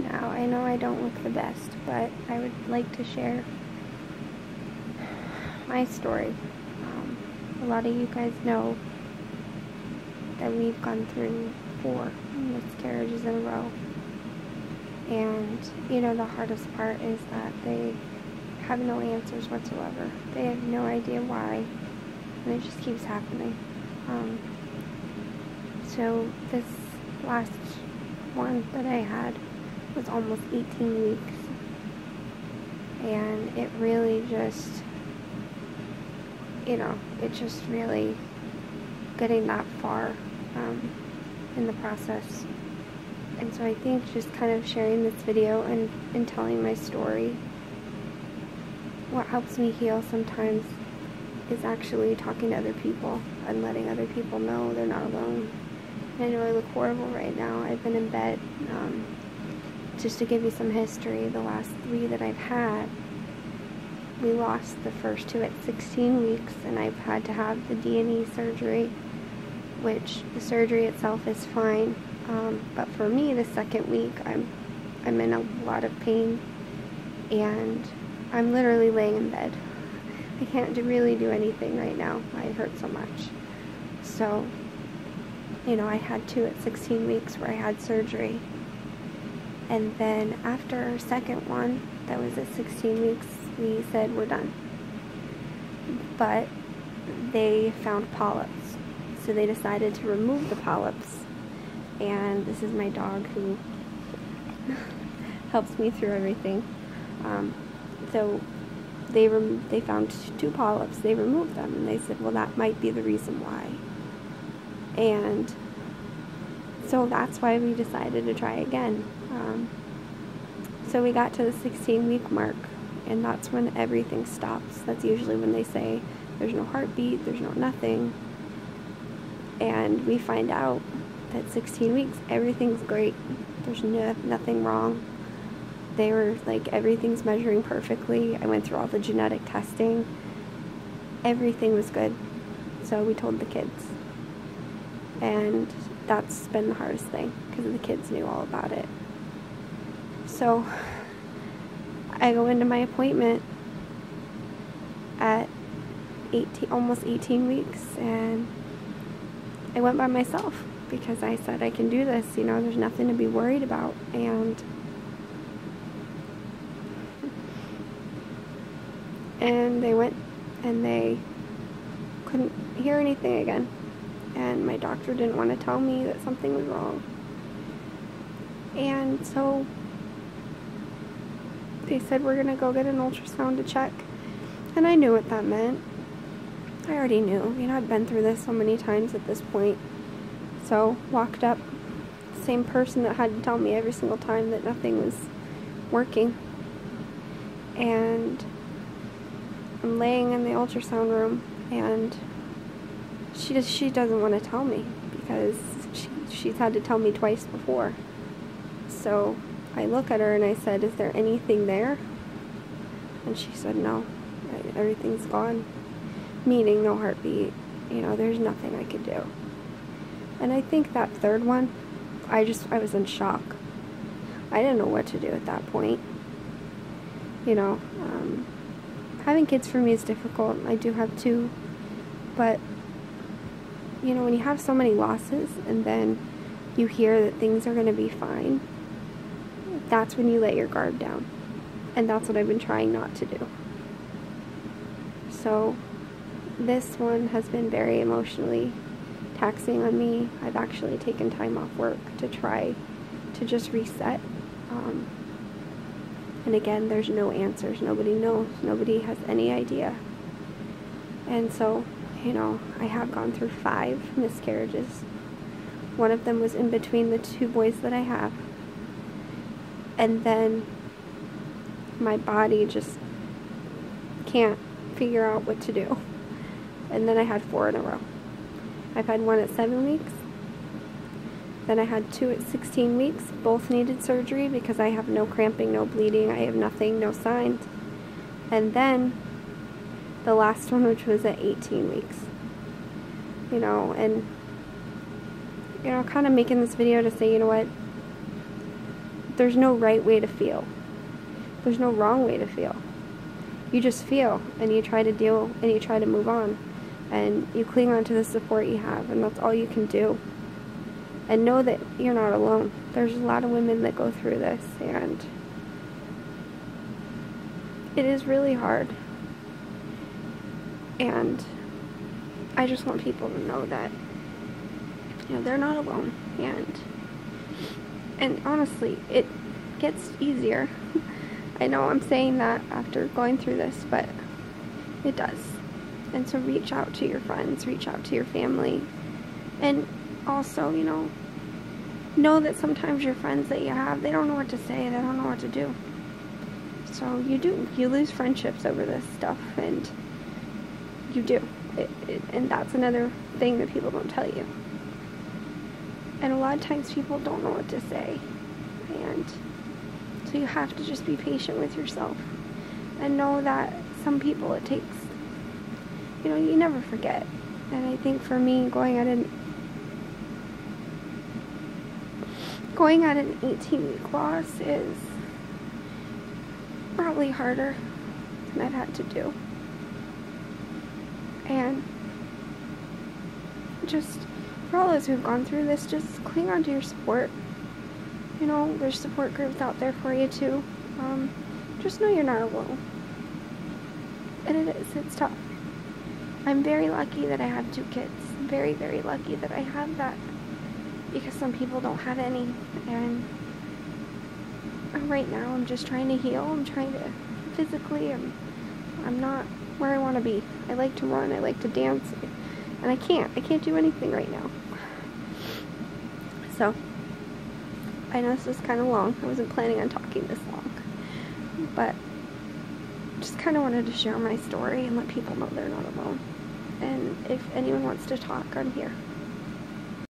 Now, I know I don't look the best, but I would like to share my story. A lot of you guys know that we've gone through 4 miscarriages in a row. And, you know, the hardest part is that they have no answers whatsoever. They have no idea why, and it just keeps happening. So this last one that I had was almost 18 weeks, and it really just, you know, it just really getting that far in the process. And so I think just kind of sharing this video and telling my story, what helps me heal sometimes is actually talking to other people and letting other people know they're not alone. And I know I look horrible right now. I've been in bed. Just to give you some history, the last 3 that I've had, we lost the first 2 at 16 weeks, and I've had to have the D&E surgery, which the surgery itself is fine. But for me, the 2nd week, I'm in a lot of pain, and I'm literally laying in bed. I can't really do anything right now. I hurt so much. So, you know, I had 2 at 16 weeks where I had surgery. And then after our 2nd one, that was at 16 weeks, we said we're done. But they found polyps. So they decided to remove the polyps. And this is my dog who helps me through everything. So they found 2 polyps. They removed them, and they said, well, that might be the reason why. And so that's why we decided to try again. So we got to the 16-week mark, and that's when everything stops. That's usually when they say there's no heartbeat, there's no nothing. And we find out that 16 weeks, everything's great. There's nothing wrong. They were like, everything's measuring perfectly. I went through all the genetic testing. Everything was good. So we told the kids. And that's been the hardest thing, because the kids knew all about it. So I go into my appointment at almost 18 weeks, and I went by myself because I said, I can do this, you know, there's nothing to be worried about. And they went, and they couldn't hear anything again. And my doctor didn't want to tell me that something was wrong. And so they said, we're going to go get an ultrasound to check. And I knew what that meant. I already knew. You know, I've been through this so many times at this point. So, walked up, same person that had to tell me every single time that nothing was working. And I'm laying in the ultrasound room, and she doesn't want to tell me, because she's had to tell me twice before. So I look at her and I said, is there anything there? And she said, no, everything's gone, meaning no heartbeat. You know, there's nothing I could do. And I think that 3rd one, I was in shock. I didn't know what to do at that point. You know, having kids for me is difficult. I do have 2, but you know, when you have so many losses and then you hear that things are going to be fine, that's when you let your guard down. And that's what I've been trying not to do. So this one has been very emotionally taxing on me. I've actually taken time off work to try to just reset. And again, there's no answers. Nobody knows. Nobody has any idea. And so, you know, I have gone through 5 miscarriages. One of them was in between the 2 boys that I have. And then my body just can't figure out what to do. And then I had 4 in a row. I've had 1 at 7 weeks. Then I had 2 at 16 weeks. Both needed surgery because I have no cramping, no bleeding. I have nothing, no signs. And then the last one, which was at 18 weeks. You know, and, you know, kind of making this video to say, you know what, there's no right way to feel. There's no wrong way to feel. You just feel, and you try to deal, and you try to move on, and you cling on to the support you have, and that's all you can do. And know that you're not alone. There's a lot of women that go through this, and it is really hard. And I just want people to know that, you know, they're not alone. And honestly, it gets easier. I know I'm saying that after going through this, but it does. And so reach out to your friends, reach out to your family, and also, you know that sometimes your friends that you have, they don't know what to say, they don't know what to do. So you lose friendships over this stuff, and you do. And that's another thing that people don't tell you. And a lot of times people don't know what to say, and so you have to just be patient with yourself and know that some people it takes, you know, you never forget. And I think for me, going at an 18-week loss is probably harder than I've had to do. And just for all those who've gone through this, just cling on to your support. You know, there's support groups out there for you too. Just know you're not alone. And it's tough. I'm very lucky that I have 2 kids. Very, very lucky that I have that, because some people don't have any. And right now I'm just trying to heal. I'm trying to physically, I'm not where I want to be. I like to run, I like to dance, and I can't do anything right now. So I know this was kind of long. I wasn't planning on talking this long, but just kind of wanted to share my story and let people know they're not alone. And if anyone wants to talk, I'm here.